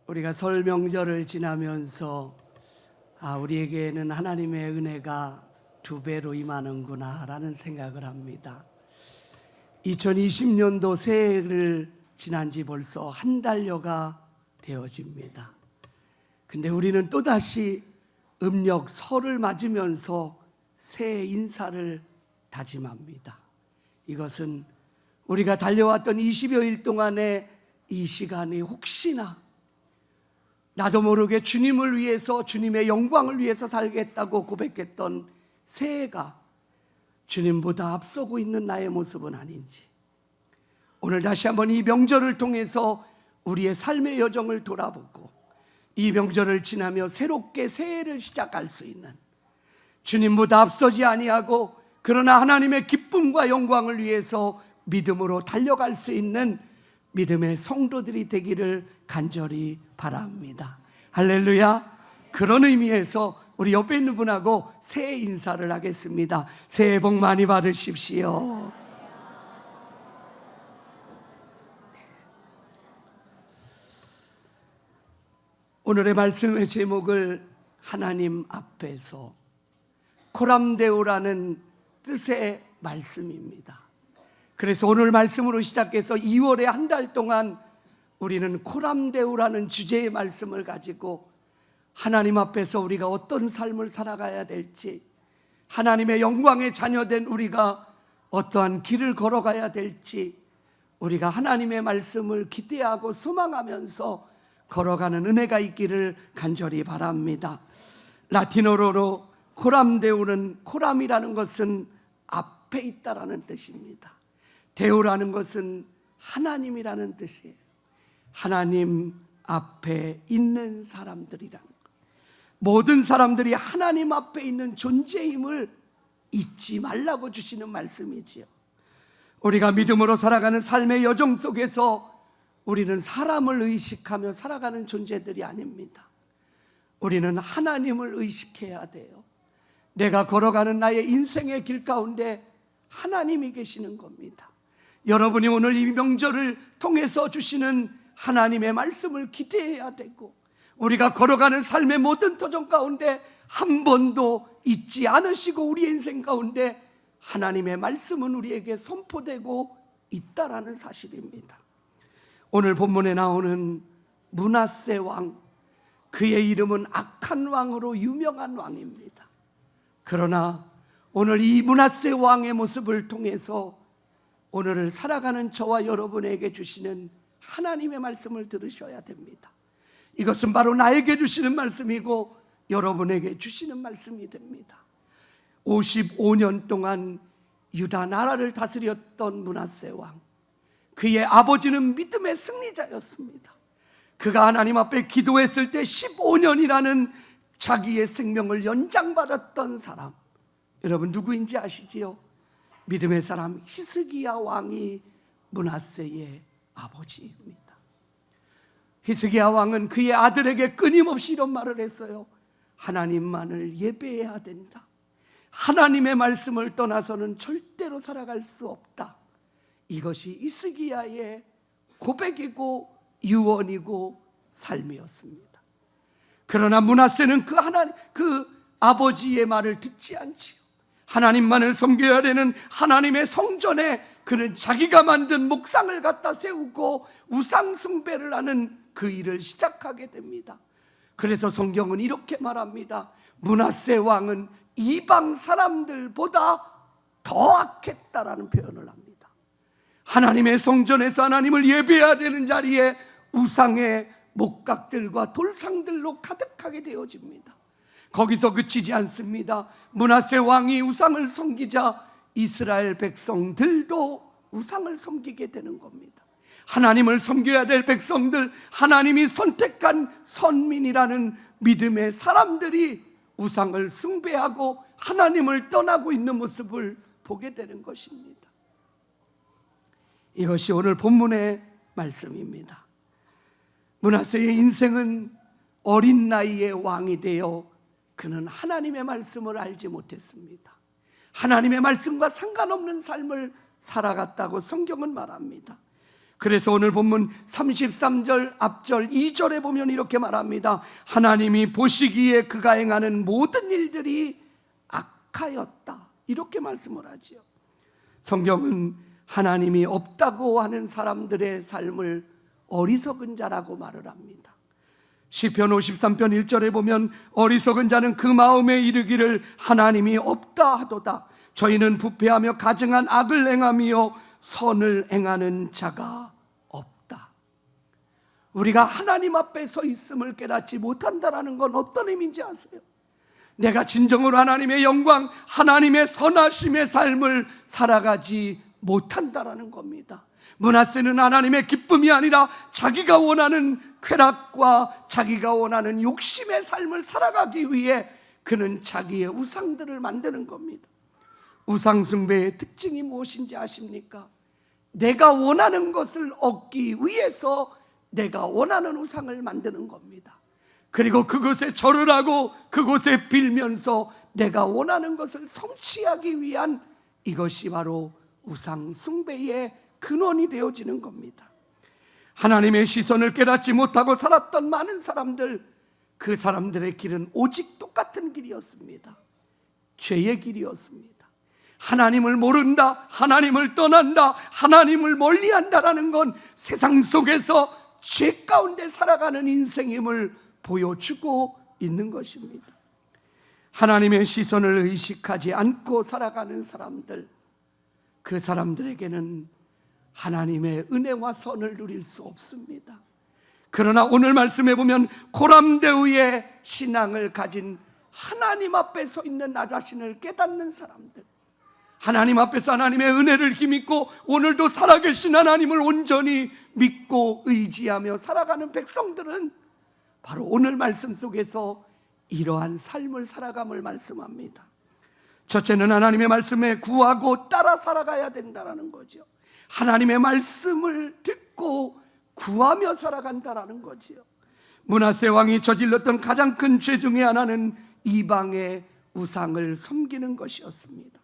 우리가 설 명절을 지나면서 우리에게는 하나님의 은혜가 2배로 임하는구나 라는 생각을 합니다. 2020년도 새해를 지난 지 벌써 한 달여가 되어집니다. 근데 우리는 또다시 음력 설을 맞으면서 새해 인사를 다짐합니다. 이것은 우리가 달려왔던 20여일 동안의 이 시간이 혹시나 나도 모르게 주님을 위해서, 주님의 영광을 위해서 살겠다고 고백했던 새해가 주님보다 앞서고 있는 나의 모습은 아닌지, 오늘 다시 한번 이 명절을 통해서 우리의 삶의 여정을 돌아보고 이 명절을 지나며 새롭게 새해를 시작할 수 있는, 주님보다 앞서지 아니하고 그러나 하나님의 기쁨과 영광을 위해서 믿음으로 달려갈 수 있는 믿음의 성도들이 되기를 간절히 바랍니다. 할렐루야. 그런 의미에서 우리 옆에 있는 분하고 새해 인사를 하겠습니다. 새해 복 많이 받으십시오. 오늘의 말씀의 제목을 하나님 앞에서, 코람데오라는 뜻의 말씀입니다. 그래서 오늘 말씀으로 시작해서 2월의 한 달 동안 우리는 코람데오라는 주제의 말씀을 가지고 하나님 앞에서 우리가 어떤 삶을 살아가야 될지, 하나님의 영광의 자녀된 우리가 어떠한 길을 걸어가야 될지, 우리가 하나님의 말씀을 기대하고 소망하면서 걸어가는 은혜가 있기를 간절히 바랍니다. 라틴어로 코람데오는, 코람이라는 것은 앞에 있다라는 뜻입니다. 데오라는 것은 하나님이라는 뜻이에요. 하나님 앞에 있는 사람들이라는 것, 모든 사람들이 하나님 앞에 있는 존재임을 잊지 말라고 주시는 말씀이지요. 우리가 믿음으로 살아가는 삶의 여정 속에서 우리는 사람을 의식하며 살아가는 존재들이 아닙니다. 우리는 하나님을 의식해야 돼요. 내가 걸어가는 나의 인생의 길 가운데 하나님이 계시는 겁니다. 여러분이 오늘 이 명절을 통해서 주시는 하나님의 말씀을 기대해야 되고, 우리가 걸어가는 삶의 모든 도전 가운데 한 번도 잊지 않으시고 우리 인생 가운데 하나님의 말씀은 우리에게 선포되고 있다라는 사실입니다. 오늘 본문에 나오는 므낫세 왕, 그의 이름은 악한 왕으로 유명한 왕입니다. 그러나 오늘 이 므낫세 왕의 모습을 통해서 오늘을 살아가는 저와 여러분에게 주시는 하나님의 말씀을 들으셔야 됩니다. 이것은 바로 나에게 주시는 말씀이고 여러분에게 주시는 말씀이 됩니다. 55년 동안 유다 나라를 다스렸던 므낫세 왕, 그의 아버지는 믿음의 승리자였습니다. 그가 하나님 앞에 기도했을 때 15년이라는 자기의 생명을 연장받았던 사람, 여러분 누구인지 아시지요? 믿음의 사람 히스기야 왕이 므낫세의 아버지입니다. 히스기야 왕은 그의 아들에게 끊임없이 이런 말을 했어요. 하나님만을 예배해야 된다. 하나님의 말씀을 떠나서는 절대로 살아갈 수 없다. 이것이 히스기야의 고백이고 유언이고 삶이었습니다. 그러나 므낫세는 그 아버지의 말을 듣지 않지요. 하나님만을 섬겨야 되는 하나님의 성전에 그는 자기가 만든 목상을 갖다 세우고 우상 숭배를 하는 그 일을 시작하게 됩니다. 그래서 성경은 이렇게 말합니다. 므낫세 왕은 이방 사람들보다 더 악했다라는 표현을 합니다. 하나님의 성전에서 하나님을 예배해야 되는 자리에 우상의 목각들과 돌상들로 가득하게 되어집니다. 거기서 그치지 않습니다. 므낫세 왕이 우상을 섬기자 이스라엘 백성들도 우상을 섬기게 되는 겁니다. 하나님을 섬겨야 될 백성들, 하나님이 선택한 선민이라는 믿음의 사람들이 우상을 숭배하고 하나님을 떠나고 있는 모습을 보게 되는 것입니다. 이것이 오늘 본문의 말씀입니다. 므낫세의 인생은 어린 나이에 왕이 되어 그는 하나님의 말씀을 알지 못했습니다. 하나님의 말씀과 상관없는 삶을 살아갔다고 성경은 말합니다. 그래서 오늘 본문 33절 앞절 2절에 보면 이렇게 말합니다. 하나님이 보시기에 그가 행하는 모든 일들이 악하였다, 이렇게 말씀을 하지요. 성경은 하나님이 없다고 하는 사람들의 삶을 어리석은 자라고 말을 합니다. 시편 53편 1절에 보면 어리석은 자는 그 마음에 이르기를 하나님이 없다 하도다. 저희는 부패하며 가증한 악을 행하며 선을 행하는 자가 없다. 우리가 하나님 앞에 서 있음을 깨닫지 못한다는 건 어떤 의미인지 아세요? 내가 진정으로 하나님의 영광, 하나님의 선하심의 삶을 살아가지 못한다는 겁니다. 므낫세는 하나님의 기쁨이 아니라 자기가 원하는 쾌락과 자기가 원하는 욕심의 삶을 살아가기 위해 그는 자기의 우상들을 만드는 겁니다. 우상 숭배의 특징이 무엇인지 아십니까? 내가 원하는 것을 얻기 위해서 내가 원하는 우상을 만드는 겁니다. 그리고 그곳에 절을 하고 그곳에 빌면서 내가 원하는 것을 성취하기 위한, 이것이 바로 우상 숭배의 근원이 되어지는 겁니다. 하나님의 시선을 깨닫지 못하고 살았던 많은 사람들, 그 사람들의 길은 오직 똑같은 길이었습니다. 죄의 길이었습니다. 하나님을 모른다, 하나님을 떠난다, 하나님을 멀리한다라는 건 세상 속에서 죄 가운데 살아가는 인생임을 보여주고 있는 것입니다. 하나님의 시선을 의식하지 않고 살아가는 사람들, 그 사람들에게는 하나님의 은혜와 선을 누릴 수 없습니다. 그러나 오늘 말씀해 보면 고람대우의 신앙을 가진, 하나님 앞에 서 있는 나 자신을 깨닫는 사람들, 하나님 앞에서 하나님의 은혜를 힘입고 오늘도 살아계신 하나님을 온전히 믿고 의지하며 살아가는 백성들은 바로 오늘 말씀 속에서 이러한 삶을 살아감을 말씀합니다. 첫째는 하나님의 말씀에 구하고 따라 살아가야 된다는 거죠. 하나님의 말씀을 듣고 구하며 살아간다는 거죠. 므낫세 왕이 저질렀던 가장 큰 죄 중에 하나는 이방의 우상을 섬기는 것이었습니다.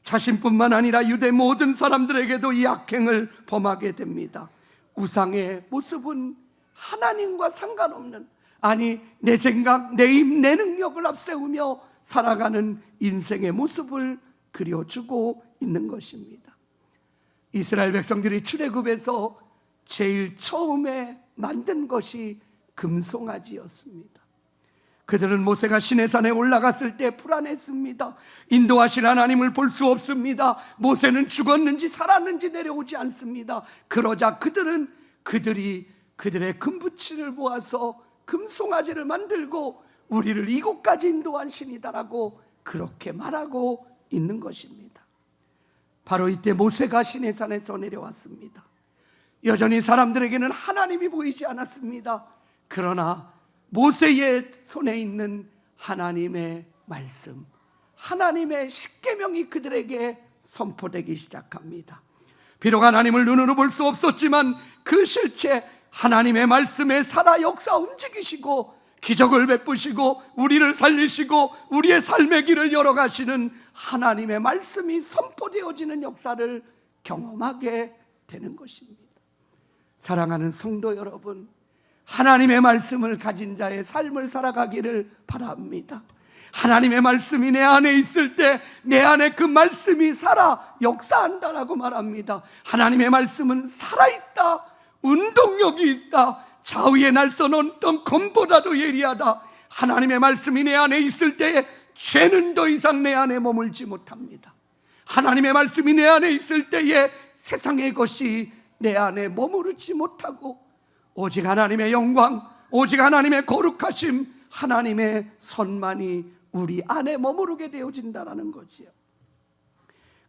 자신뿐만 아니라 유대 모든 사람들에게도 이 악행을 범하게 됩니다. 우상의 모습은 하나님과 상관없는, 아니 내 생각, 내 힘, 내 능력을 앞세우며 살아가는 인생의 모습을 그려주고 있는 것입니다. 이스라엘 백성들이 출애굽에서 제일 처음에 만든 것이 금송아지였습니다. 그들은 모세가 시내산에 올라갔을 때 불안했습니다. 인도하신 하나님을 볼 수 없습니다. 모세는 죽었는지 살았는지 내려오지 않습니다. 그러자 그들이 그들의 금붙이를 모아서 금송아지를 만들고 우리를 이곳까지 인도한 신이다라고 그렇게 말하고 있는 것입니다. 바로 이때 모세가 시내산에서 내려왔습니다. 여전히 사람들에게는 하나님이 보이지 않았습니다. 그러나 모세의 손에 있는 하나님의 말씀, 하나님의 십계명이 그들에게 선포되기 시작합니다. 비록 하나님을 눈으로 볼 수 없었지만 그 실체, 하나님의 말씀에 살아 역사 움직이시고 기적을 베푸시고 우리를 살리시고 우리의 삶의 길을 열어가시는 하나님의 말씀이 선포되어지는 역사를 경험하게 되는 것입니다. 사랑하는 성도 여러분, 하나님의 말씀을 가진 자의 삶을 살아가기를 바랍니다. 하나님의 말씀이 내 안에 있을 때 내 안에 그 말씀이 살아 역사한다라고 말합니다. 하나님의 말씀은 살아있다, 운동력이 있다, 좌우의 날선 어떤 검보다도 예리하다. 하나님의 말씀이 내 안에 있을 때에 죄는 더 이상 내 안에 머물지 못합니다. 하나님의 말씀이 내 안에 있을 때에 세상의 것이 내 안에 머무르지 못하고 오직 하나님의 영광, 오직 하나님의 거룩하심, 하나님의 선만이 우리 안에 머무르게 되어진다는 거지요.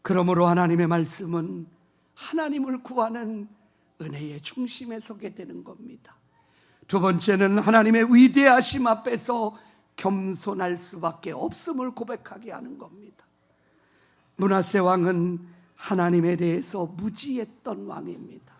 그러므로 하나님의 말씀은 하나님을 구하는 은혜의 중심에 서게 되는 겁니다. 두 번째는 하나님의 위대하심 앞에서 겸손할 수밖에 없음을 고백하게 하는 겁니다. 므낫세 왕은 하나님에 대해서 무지했던 왕입니다.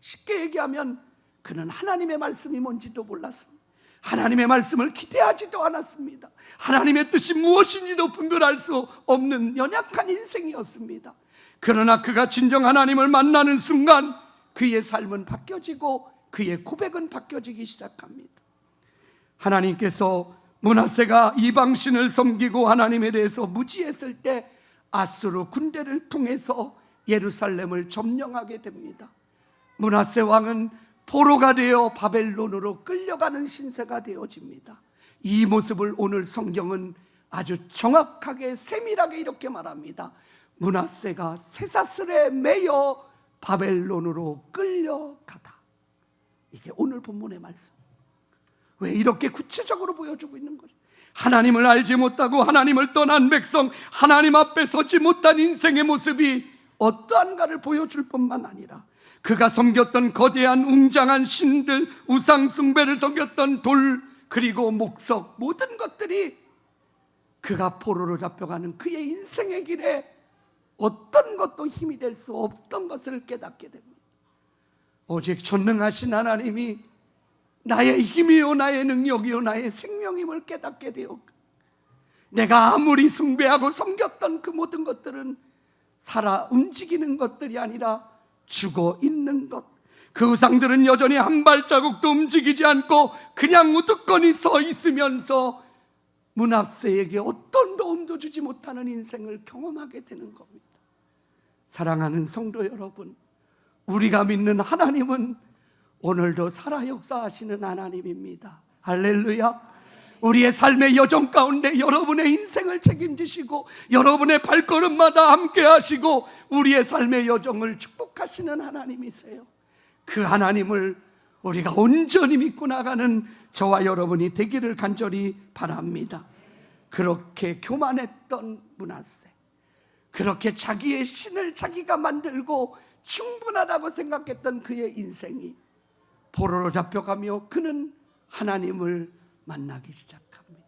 쉽게 얘기하면 그는 하나님의 말씀이 뭔지도 몰랐습니다. 하나님의 말씀을 기대하지도 않았습니다. 하나님의 뜻이 무엇인지도 분별할 수 없는 연약한 인생이었습니다. 그러나 그가 진정 하나님을 만나는 순간 그의 삶은 바뀌어지고 그의 고백은 바뀌어지기 시작합니다. 하나님께서 므낫세가 이방신을 섬기고 하나님에 대해서 무지했을 때 아수르 군대를 통해서 예루살렘을 점령하게 됩니다. 므낫세 왕은 포로가 되어 바벨론으로 끌려가는 신세가 되어집니다. 이 모습을 오늘 성경은 아주 정확하게 세밀하게 이렇게 말합니다. 므낫세가 쇠사슬에 매여 바벨론으로 끌려가다. 이게 오늘 본문의 말씀. 왜 이렇게 구체적으로 보여주고 있는 거죠? 하나님을 알지 못하고 하나님을 떠난 백성, 하나님 앞에 서지 못한 인생의 모습이 어떠한가를 보여줄 뿐만 아니라 그가 섬겼던 거대한 웅장한 신들, 우상 숭배를 섬겼던 돌, 그리고 목석, 모든 것들이 그가 포로로 잡혀가는 그의 인생의 길에 어떤 것도 힘이 될 수 없던 것을 깨닫게 됩니다. 오직 전능하신 하나님이 나의 힘이요 나의 능력이요 나의 생명임을 깨닫게 되어 내가 아무리 숭배하고 섬겼던 그 모든 것들은 살아 움직이는 것들이 아니라 죽어 있는 것, 그 우상들은 여전히 한 발자국도 움직이지 않고 그냥 우두커니 서 있으면서 므낫세에게 어떤 도움도 주지 못하는 인생을 경험하게 되는 겁니다. 사랑하는 성도 여러분, 우리가 믿는 하나님은 오늘도 살아 역사하시는 하나님입니다. 할렐루야. 우리의 삶의 여정 가운데 여러분의 인생을 책임지시고 여러분의 발걸음마다 함께 하시고 우리의 삶의 여정을 축복하시는 하나님이세요. 그 하나님을 우리가 온전히 믿고 나가는 저와 여러분이 되기를 간절히 바랍니다. 그렇게 교만했던 므낫세, 그렇게 자기의 신을 자기가 만들고 충분하다고 생각했던 그의 인생이 포로로 잡혀가며 그는 하나님을 만나기 시작합니다.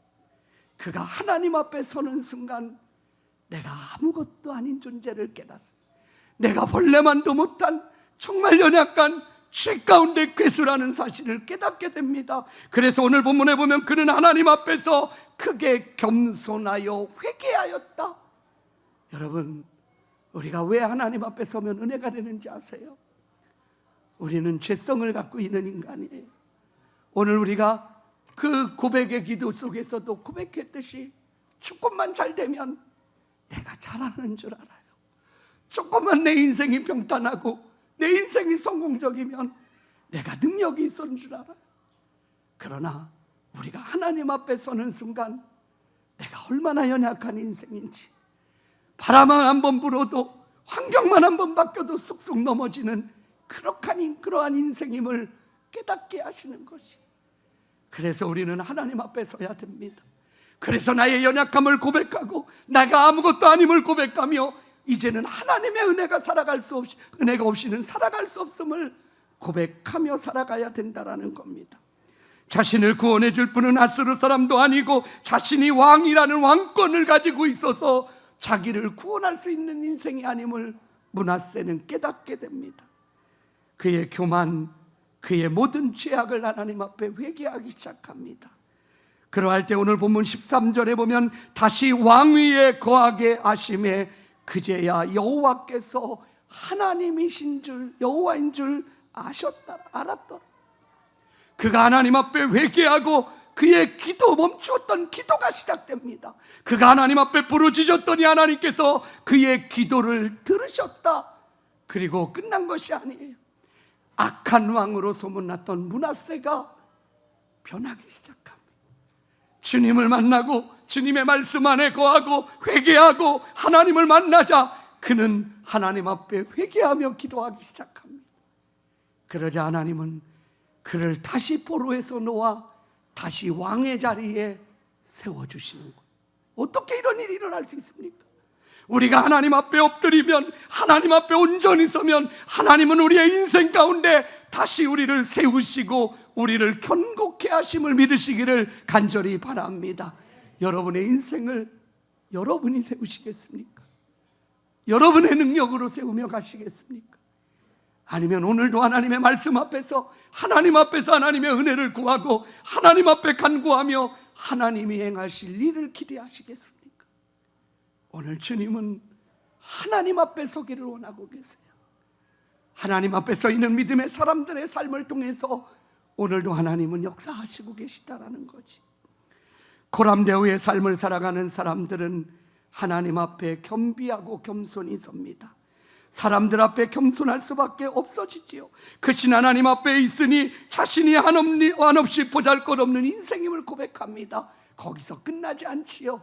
그가 하나님 앞에 서는 순간 내가 아무것도 아닌 존재를 깨닫습니다. 내가 벌레만도 못한 정말 연약한 죄 가운데 괴수라는 사실을 깨닫게 됩니다. 그래서 오늘 본문에 보면 그는 하나님 앞에서 크게 겸손하여 회개하였다. 여러분, 우리가 왜 하나님 앞에 서면 은혜가 되는지 아세요? 우리는 죄성을 갖고 있는 인간이에요. 오늘 우리가 그 고백의 기도 속에서도 고백했듯이 조금만 잘 되면 내가 잘하는 줄 알아요. 조금만 내 인생이 평탄하고 내 인생이 성공적이면 내가 능력이 있었는 줄 알아요. 그러나 우리가 하나님 앞에 서는 순간 내가 얼마나 연약한 인생인지, 바람만 한번 불어도 환경만 한번 바뀌어도 쑥쑥 넘어지는 그러한 인생임을 깨닫게 하시는 것이. 그래서 우리는 하나님 앞에 서야 됩니다. 그래서 나의 연약함을 고백하고 내가 아무것도 아님을 고백하며 이제는 하나님의 은혜가 은혜가 없이는 살아갈 수 없음을 고백하며 살아가야 된다라는 겁니다. 자신을 구원해 줄 분은 아수르 사람도 아니고 자신이 왕이라는 왕권을 가지고 있어서 자기를 구원할 수 있는 인생이 아님을 므낫세는 깨닫게 됩니다. 그의 교만, 그의 모든 죄악을 하나님 앞에 회개하기 시작합니다. 그러할 때 오늘 본문 13절에 보면 다시 왕위에 거하게 하심에 그제야 여호와께서 하나님이신 줄, 여호와인 줄 알았더라. 그가 하나님 앞에 회개하고 그의 기도, 멈추었던 기도가 시작됩니다. 그가 하나님 앞에 부르짖었더니 하나님께서 그의 기도를 들으셨다. 그리고 끝난 것이 아니에요. 악한 왕으로 소문났던 므낫세가 변하기 시작합니다. 주님을 만나고 주님의 말씀 안에 거하고 회개하고 하나님을 만나자 그는 하나님 앞에 회개하며 기도하기 시작합니다. 그러자 하나님은 그를 다시 포로에서 놓아 다시 왕의 자리에 세워주시는 것. 어떻게 이런 일이 일어날 수 있습니까? 우리가 하나님 앞에 엎드리면, 하나님 앞에 온전히 서면 하나님은 우리의 인생 가운데 다시 우리를 세우시고 우리를 견고케 하심을 믿으시기를 간절히 바랍니다. 여러분의 인생을 여러분이 세우시겠습니까? 여러분의 능력으로 세우며 가시겠습니까? 아니면 오늘도 하나님의 말씀 앞에서 하나님 앞에서 하나님의 은혜를 구하고 하나님 앞에 간구하며 하나님이 행하실 일을 기대하시겠습니까? 오늘 주님은 하나님 앞에 서기를 원하고 계세요. 하나님 앞에 서 있는 믿음의 사람들의 삶을 통해서 오늘도 하나님은 역사하시고 계시다라는 거지. 고람대우의 삶을 살아가는 사람들은 하나님 앞에 겸비하고 겸손히 섭니다. 사람들 앞에 겸손할 수밖에 없어지지요. 크신 하나님 앞에 있으니 자신이 한없이 보잘것없는 인생임을 고백합니다. 거기서 끝나지 않지요.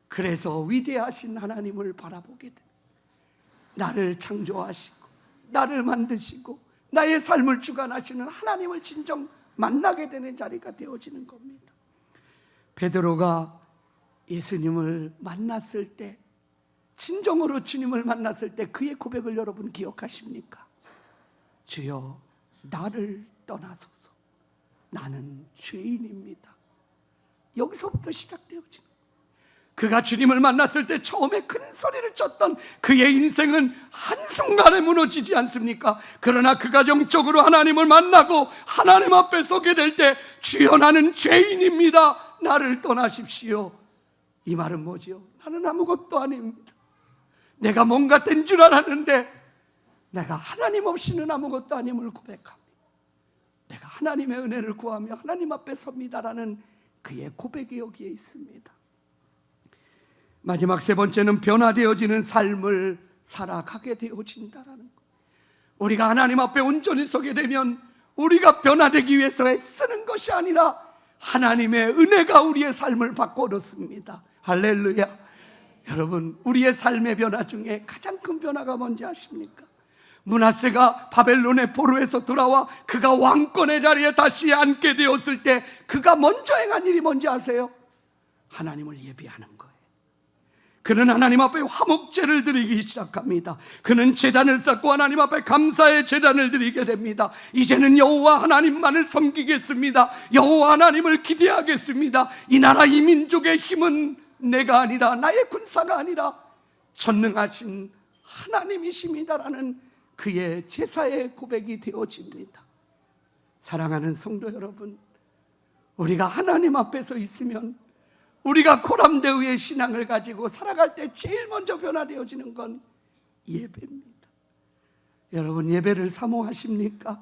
그래서 위대하신 하나님을 바라보게 됩니다. 나를 창조하시고 나를 만드시고 나의 삶을 주관하시는 하나님을 진정 만나게 되는 자리가 되어지는 겁니다. 베드로가 예수님을 만났을 때, 진정으로 주님을 만났을 때 그의 고백을 여러분 기억하십니까? 주여, 나를 떠나소서. 나는 죄인입니다. 여기서부터 시작되어지는 거예요. 그가 주님을 만났을 때 처음에 큰 소리를 쳤던 그의 인생은 한순간에 무너지지 않습니까? 그러나 그가 영적으로 하나님을 만나고 하나님 앞에 서게 될 때, 주여, 나는 죄인입니다. 나를 떠나십시오. 이 말은 뭐지요? 나는 아무것도 아닙니다. 내가 뭔가 된 줄 알았는데 내가 하나님 없이는 아무것도 아님을 고백합니다. 내가 하나님의 은혜를 구하며 하나님 앞에 섭니다라는 그의 고백이 여기에 있습니다. 마지막 세 번째는 변화되어지는 삶을 살아가게 되어진다라는 것. 우리가 하나님 앞에 온전히 서게 되면 우리가 변화되기 위해서 애쓰는 것이 아니라 하나님의 은혜가 우리의 삶을 바꿔놓습니다. 할렐루야. 여러분, 우리의 삶의 변화 중에 가장 큰 변화가 뭔지 아십니까? 므낫세가 바벨론의 포로에서 돌아와 그가 왕권의 자리에 다시 앉게 되었을 때 그가 먼저 행한 일이 뭔지 아세요? 하나님을 예배하는 거예요. 그는 하나님 앞에 화목제를 드리기 시작합니다. 그는 제단을 쌓고 하나님 앞에 감사의 제단을 드리게 됩니다. 이제는 여호와 하나님만을 섬기겠습니다. 여호와 하나님을 기대하겠습니다. 이 나라 이 민족의 힘은 내가 아니라, 나의 군사가 아니라 전능하신 하나님이십니다라는 그의 제사의 고백이 되어집니다. 사랑하는 성도 여러분, 우리가 하나님 앞에서 있으면 우리가 고람대우의 신앙을 가지고 살아갈 때 제일 먼저 변화되어지는 건 예배입니다. 여러분, 예배를 사모하십니까?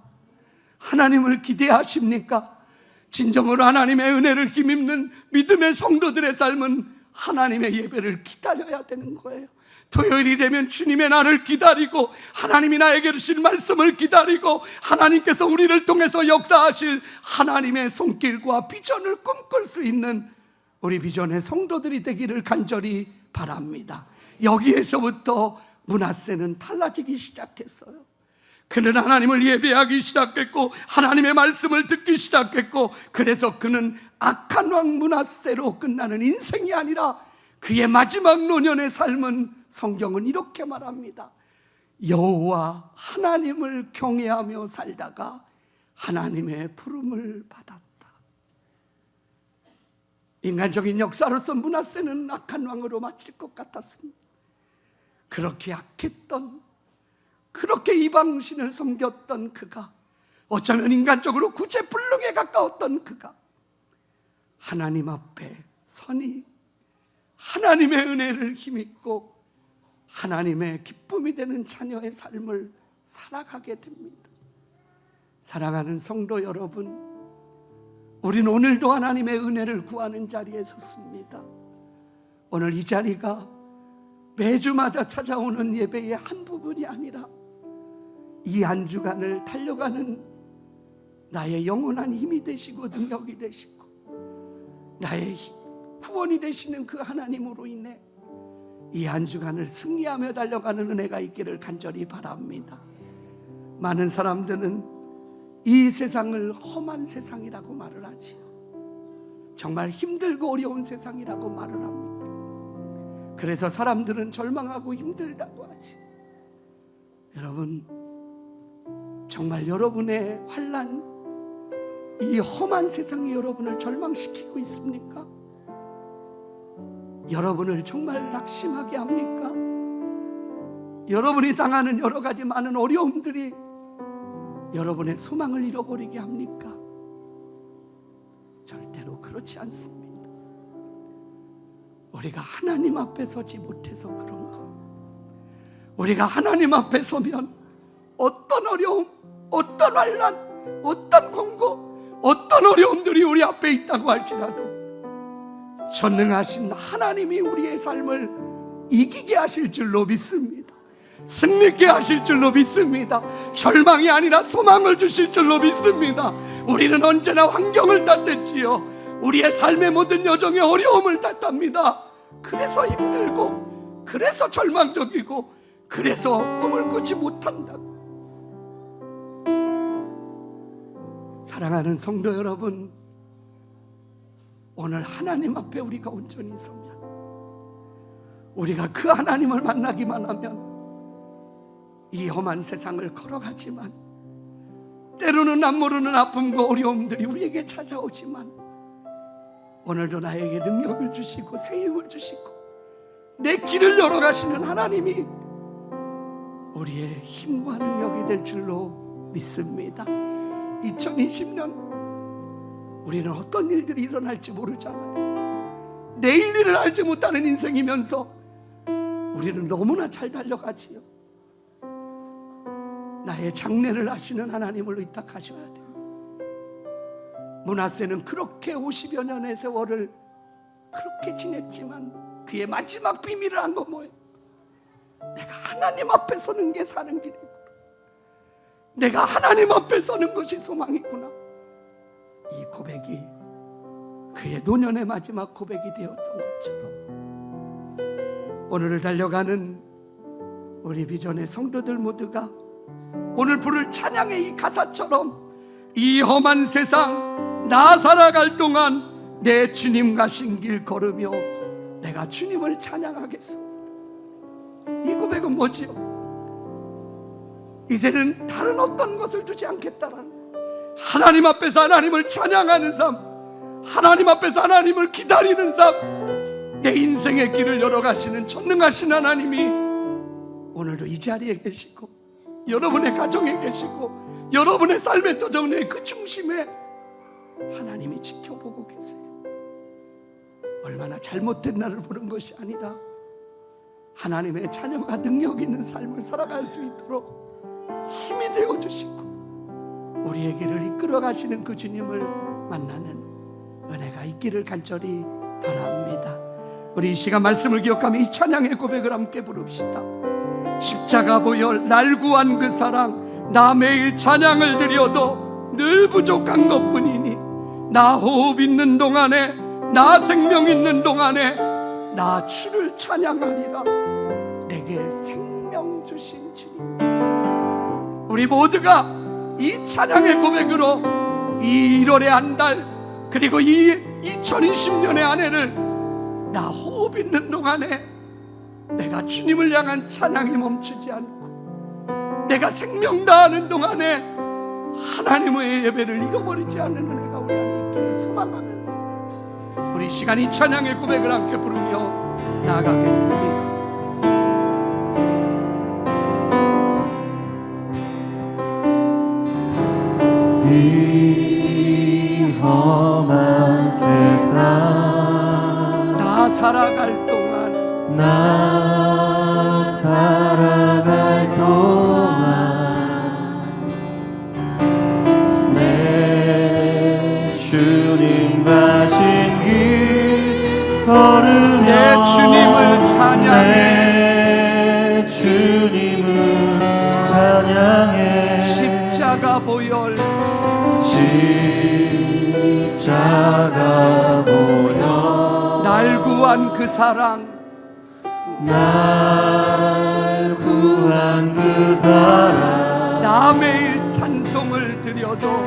하나님을 기대하십니까? 진정으로 하나님의 은혜를 힘입는 믿음의 성도들의 삶은 하나님의 예배를 기다려야 되는 거예요. 토요일이 되면 주님의 날을 기다리고 하나님이 나에게 주신 말씀을 기다리고 하나님께서 우리를 통해서 역사하실 하나님의 손길과 비전을 꿈꿀 수 있는 우리 비전의 성도들이 되기를 간절히 바랍니다. 여기에서부터 므낫세는 달라지기 시작했어요. 그는 하나님을 예배하기 시작했고 하나님의 말씀을 듣기 시작했고, 그래서 그는 악한 왕 므낫세로 끝나는 인생이 아니라 그의 마지막 노년의 삶은 성경은 이렇게 말합니다. 여호와 하나님을 경외하며 살다가 하나님의 부름을 받았다. 인간적인 역사로서 므낫세는 악한 왕으로 마칠 것 같았습니다. 그렇게 악했던, 그렇게 이방신을 섬겼던 그가, 어쩌면 인간적으로 구제불능에 가까웠던 그가 하나님 앞에 서니 하나님의 은혜를 힘입고 하나님의 기쁨이 되는 자녀의 삶을 살아가게 됩니다. 사랑하는 성도 여러분, 우리는 오늘도 하나님의 은혜를 구하는 자리에 섰습니다. 오늘 이 자리가 매주마다 찾아오는 예배의 한 부분이 아니라 이 한 주간을 달려가는 나의 영원한 힘이 되시고 능력이 되시고 나의 구원이 되시는 그 하나님으로 인해 이 한 주간을 승리하며 달려가는 은혜가 있기를 간절히 바랍니다. 많은 사람들은 이 세상을 험한 세상이라고 말을 하지요. 정말 힘들고 어려운 세상이라고 말을 합니다. 그래서 사람들은 절망하고 힘들다고 하지. 여러분, 정말 여러분의 환난, 이 험한 세상이 여러분을 절망시키고 있습니까? 여러분을 정말 낙심하게 합니까? 여러분이 당하는 여러 가지 많은 어려움들이 여러분의 소망을 잃어버리게 합니까? 절대로 그렇지 않습니다. 우리가 하나님 앞에 서지 못해서 그런 거. 우리가 하나님 앞에 서면 어떤 어려움, 어떤 환난, 어떤 공고, 어떤 어려움들이 우리 앞에 있다고 할지라도 전능하신 하나님이 우리의 삶을 이기게 하실 줄로 믿습니다. 승리케 하실 줄로 믿습니다. 절망이 아니라 소망을 주실 줄로 믿습니다. 우리는 언제나 환경을 탓했지요. 우리의 삶의 모든 여정의 어려움을 탓합니다. 그래서 힘들고, 그래서 절망적이고, 그래서 꿈을 꾸지 못한다. 사랑하는 성도 여러분, 오늘 하나님 앞에 우리가 온전히 서면, 우리가 그 하나님을 만나기만 하면 이 험한 세상을 걸어가지만 때로는 남 모르는 아픔과 어려움들이 우리에게 찾아오지만 오늘도 나에게 능력을 주시고 새 힘을 주시고 내 길을 열어가시는 하나님이 우리의 힘과 능력이 될 줄로 믿습니다. 2020년 우리는 어떤 일들이 일어날지 모르잖아요. 내일 일을 알지 못하는 인생이면서 우리는 너무나 잘 달려가지요. 나의 장래를 아시는 하나님을 의탁하셔야 돼요. 므낫세는 그렇게 50여 년의 세월을 그렇게 지냈지만 그의 마지막 비밀을 안 건 뭐예요? 내가 하나님 앞에 서는 게 사는 길이구나. 내가 하나님 앞에 서는 것이 소망이구나. 이 고백이 그의 노년의 마지막 고백이 되었던 것처럼 오늘을 달려가는 우리 비전의 성도들 모두가 오늘 부를 찬양의 이 가사처럼 이 험한 세상 나 살아갈 동안 내 주님 가신 길 걸으며 내가 주님을 찬양하겠습니다. 이 고백은 뭐지요? 이제는 다른 어떤 것을 두지 않겠다라는, 하나님 앞에서 하나님을 찬양하는 삶, 하나님 앞에서 하나님을 기다리는 삶, 내 인생의 길을 열어가시는 전능하신 하나님이 오늘도 이 자리에 계시고 여러분의 가정에 계시고 여러분의 삶의 도전의 그 중심에 하나님이 지켜보고 계세요. 얼마나 잘못된 나를 보는 것이 아니라 하나님의 자녀가 능력 있는 삶을 살아갈 수 있도록 힘이 되어주시고 우리의 길을 이끌어 가시는 그 주님을 만나는 은혜가 있기를 간절히 바랍니다. 우리 이 시간 말씀을 기억하며 이 찬양의 고백을 함께 부릅시다. 십자가 보혈 날 구한 그 사랑, 나 매일 찬양을 드려도 늘 부족한 것뿐이니 나 호흡 있는 동안에, 나 생명 있는 동안에 나 주를 찬양하리라. 내게 생명 주신 주님, 우리 모두가 이 찬양의 고백으로 이 1월의 한 달, 그리고 이 2020년의 한 해를 나 호흡 있는 동안에 내가 주님을 향한 찬양이 멈추지 않고 내가 생명 다하는 동안에 하나님의 예배를 잃어버리지 않는 은혜가 우리 안에 있기를 소망하면서 우리 시간 이 찬양의 고백을 함께 부르며 나아가겠습니다. 이 험한 세상 나 살아갈 동안, 나 살아갈 동안 내 주님 가신 길 걸으며 내 주님을 찬양해, 내 주님을 찬양해. 십자가 보혈 십자가 보혈 날 구한 그 사랑, 날 구한 그 사랑 나 매일 찬송을 드려도